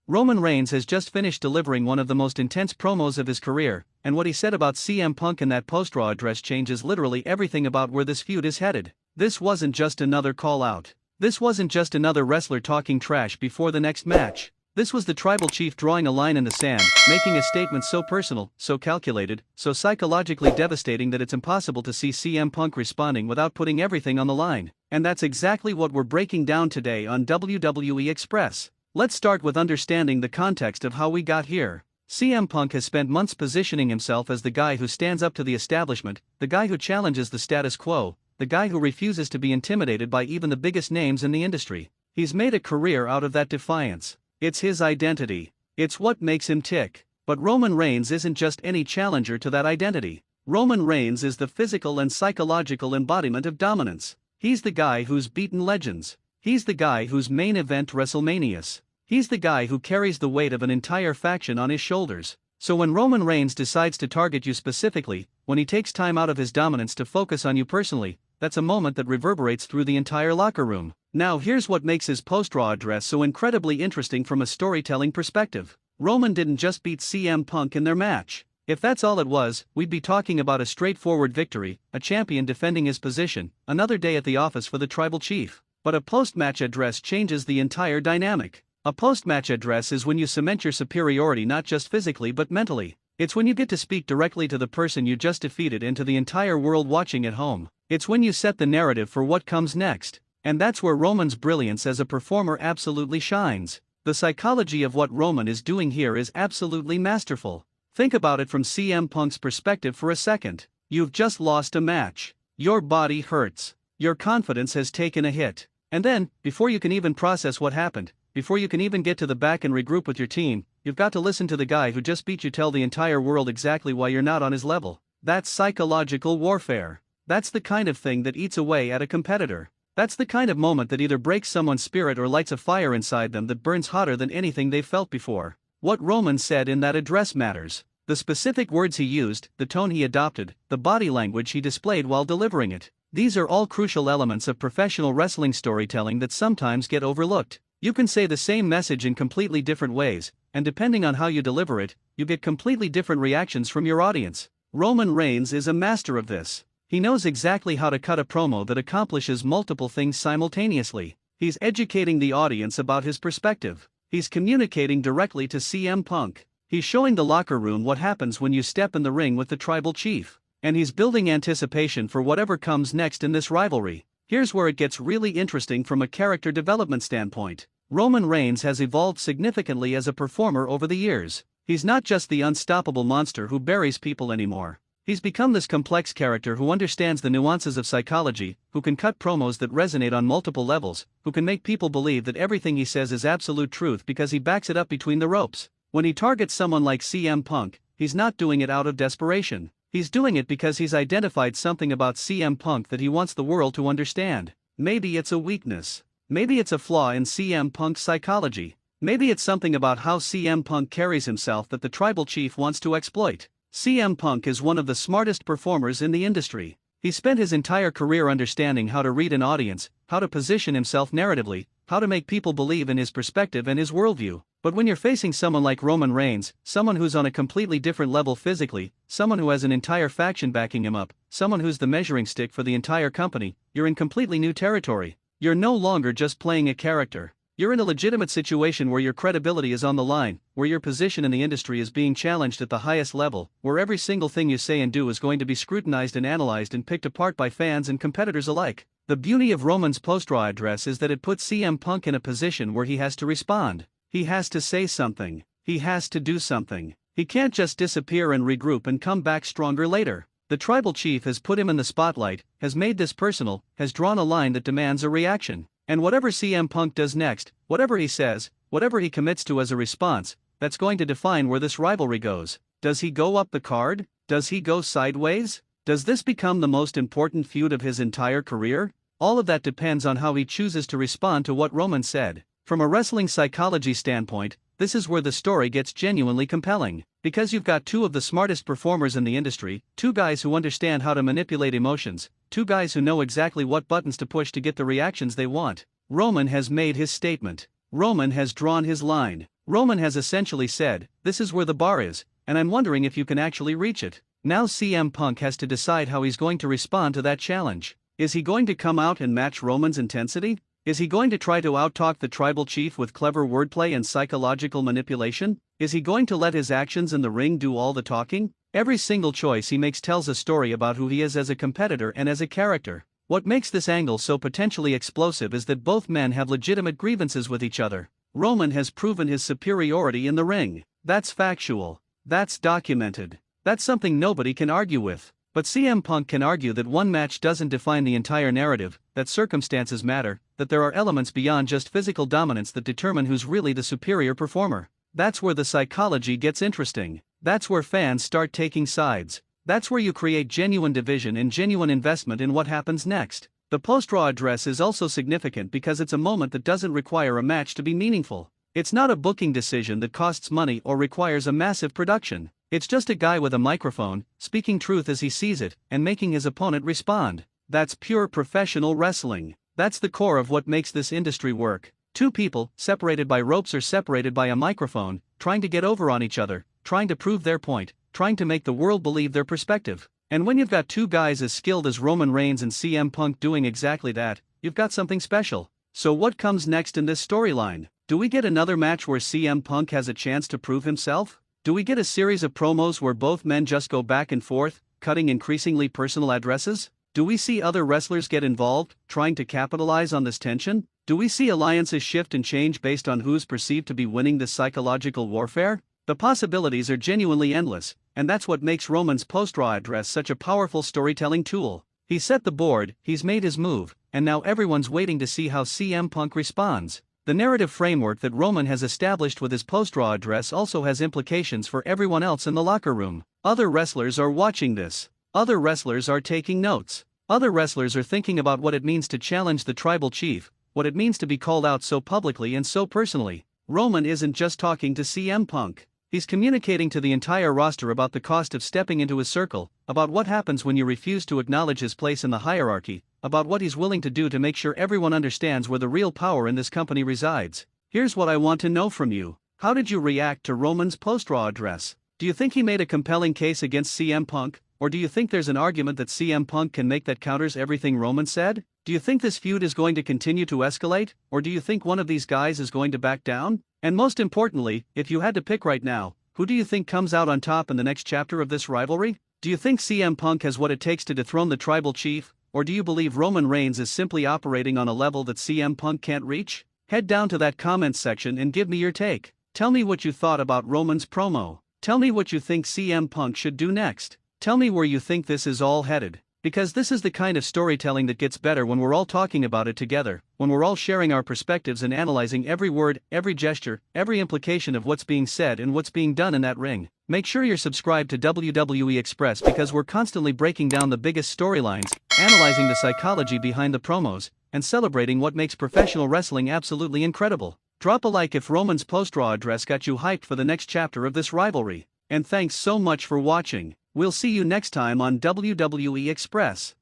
Roman Reigns has just finished delivering one of the most intense promos of his career, and what he said about CM Punk in that post-Raw address changes literally everything about where this feud is headed. This wasn't just another call-out. This wasn't just another wrestler talking trash before the next match. This was the tribal chief drawing a line in the sand, making a statement so personal, so calculated, so psychologically devastating that it's impossible to see CM Punk responding without putting everything on the line. And that's exactly what we're breaking down today on WWE Express. Let's start with understanding the context of how we got here. CM Punk has spent months positioning himself as the guy who stands up to the establishment, the guy who challenges the status quo, the guy who refuses to be intimidated by even the biggest names in the industry. He's made a career out of that defiance. It's his identity. It's what makes him tick. But Roman Reigns isn't just any challenger to that identity. Roman Reigns is the physical and psychological embodiment of dominance. He's the guy who's beaten legends. He's the guy whose main event WrestleMania's. He's the guy who carries the weight of an entire faction on his shoulders. So when Roman Reigns decides to target you specifically, when he takes time out of his dominance to focus on you personally, that's a moment that reverberates through the entire locker room. Now here's what makes his post-Raw address so incredibly interesting from a storytelling perspective. Roman didn't just beat CM Punk in their match. If that's all it was, we'd be talking about a straightforward victory, a champion defending his position, another day at the office for the tribal chief. But a post-match address changes the entire dynamic. A post-match address is when you cement your superiority not just physically but mentally. It's when you get to speak directly to the person you just defeated and to the entire world watching at home. It's when you set the narrative for what comes next. And that's where Roman's brilliance as a performer absolutely shines. The psychology of what Roman is doing here is absolutely masterful. Think about it from CM Punk's perspective for a second. You've just lost a match. Your body hurts. Your confidence has taken a hit. And then, before you can even process what happened, before you can even get to the back and regroup with your team, you've got to listen to the guy who just beat you tell the entire world exactly why you're not on his level. That's psychological warfare. That's the kind of thing that eats away at a competitor. That's the kind of moment that either breaks someone's spirit or lights a fire inside them that burns hotter than anything they've felt before. What Roman said in that address matters. The specific words he used, the tone he adopted, the body language he displayed while delivering it. These are all crucial elements of professional wrestling storytelling that sometimes get overlooked. You can say the same message in completely different ways, and depending on how you deliver it, you get completely different reactions from your audience. Roman Reigns is a master of this. He knows exactly how to cut a promo that accomplishes multiple things simultaneously. He's educating the audience about his perspective. He's communicating directly to CM Punk. He's showing the locker room what happens when you step in the ring with the tribal chief. And he's building anticipation for whatever comes next in this rivalry. Here's where it gets really interesting from a character development standpoint. Roman Reigns has evolved significantly as a performer over the years. He's not just the unstoppable monster who buries people anymore. He's become this complex character who understands the nuances of psychology, who can cut promos that resonate on multiple levels, who can make people believe that everything he says is absolute truth because he backs it up between the ropes. When he targets someone like CM Punk, he's not doing it out of desperation. He's doing it because he's identified something about CM Punk that he wants the world to understand. Maybe it's a weakness. Maybe it's a flaw in CM Punk's psychology. Maybe it's something about how CM Punk carries himself that the tribal chief wants to exploit. CM Punk is one of the smartest performers in the industry. He spent his entire career understanding how to read an audience, how to position himself narratively, how to make people believe in his perspective and his worldview. But when you're facing someone like Roman Reigns, someone who's on a completely different level physically, someone who has an entire faction backing him up, someone who's the measuring stick for the entire company, you're in completely new territory. You're no longer just playing a character. You're in a legitimate situation where your credibility is on the line, where your position in the industry is being challenged at the highest level, where every single thing you say and do is going to be scrutinized and analyzed and picked apart by fans and competitors alike. The beauty of Roman's post-Raw address is that it puts CM Punk in a position where he has to respond. He has to say something. He has to do something. He can't just disappear and regroup and come back stronger later. The tribal chief has put him in the spotlight, has made this personal, has drawn a line that demands a reaction. And whatever CM Punk does next, whatever he says, whatever he commits to as a response, that's going to define where this rivalry goes. Does he go up the card? Does he go sideways? Does this become the most important feud of his entire career? All of that depends on how he chooses to respond to what Roman said. From a wrestling psychology standpoint, this is where the story gets genuinely compelling. Because you've got two of the smartest performers in the industry, two guys who understand how to manipulate emotions, two guys who know exactly what buttons to push to get the reactions they want. Roman has made his statement. Roman has drawn his line. Roman has essentially said, "This is where the bar is, and I'm wondering if you can actually reach it." Now CM Punk has to decide how he's going to respond to that challenge. Is he going to come out and match Roman's intensity? Is he going to try to outtalk the tribal chief with clever wordplay and psychological manipulation? Is he going to let his actions in the ring do all the talking? Every single choice he makes tells a story about who he is as a competitor and as a character. What makes this angle so potentially explosive is that both men have legitimate grievances with each other. Roman has proven his superiority in the ring. That's factual. That's documented. That's something nobody can argue with. But CM Punk can argue that one match doesn't define the entire narrative, that circumstances matter, that there are elements beyond just physical dominance that determine who's really the superior performer. That's where the psychology gets interesting. That's where fans start taking sides. That's where you create genuine division and genuine investment in what happens next. The post-Raw address is also significant because it's a moment that doesn't require a match to be meaningful. It's not a booking decision that costs money or requires a massive production. It's just a guy with a microphone, speaking truth as he sees it, and making his opponent respond. That's pure professional wrestling. That's the core of what makes this industry work. Two people, separated by ropes or separated by a microphone, trying to get over on each other, trying to prove their point, trying to make the world believe their perspective. And when you've got two guys as skilled as Roman Reigns and CM Punk doing exactly that, you've got something special. So what comes next in this storyline? Do we get another match where CM Punk has a chance to prove himself? Do we get a series of promos where both men just go back and forth, cutting increasingly personal addresses? Do we see other wrestlers get involved, trying to capitalize on this tension? Do we see alliances shift and change based on who's perceived to be winning this psychological warfare? The possibilities are genuinely endless, and that's what makes Roman's post-Raw address such a powerful storytelling tool. He's set the board, he's made his move, and now everyone's waiting to see how CM Punk responds. The narrative framework that Roman has established with his post-Raw address also has implications for everyone else in the locker room. Other wrestlers are watching this. Other wrestlers are taking notes. Other wrestlers are thinking about what it means to challenge the tribal chief, what it means to be called out so publicly and so personally. Roman isn't just talking to CM Punk. He's communicating to the entire roster about the cost of stepping into his circle, about what happens when you refuse to acknowledge his place in the hierarchy, about what he's willing to do to make sure everyone understands where the real power in this company resides. Here's what I want to know from you. How did you react to Roman's post-Raw address? Do you think he made a compelling case against CM Punk, or do you think there's an argument that CM Punk can make that counters everything Roman said? Do you think this feud is going to continue to escalate, or do you think one of these guys is going to back down? And most importantly, if you had to pick right now, who do you think comes out on top in the next chapter of this rivalry? Do you think CM Punk has what it takes to dethrone the tribal chief, or do you believe Roman Reigns is simply operating on a level that CM Punk can't reach? Head down to that comments section and give me your take. Tell me what you thought about Roman's promo. Tell me what you think CM Punk should do next. Tell me where you think this is all headed. Because this is the kind of storytelling that gets better when we're all talking about it together, when we're all sharing our perspectives and analyzing every word, every gesture, every implication of what's being said and what's being done in that ring. Make sure you're subscribed to WWE Express because we're constantly breaking down the biggest storylines, analyzing the psychology behind the promos, and celebrating what makes professional wrestling absolutely incredible. Drop a like if Roman's post-Raw address got you hyped for the next chapter of this rivalry. And thanks so much for watching. We'll see you next time on WWE Express.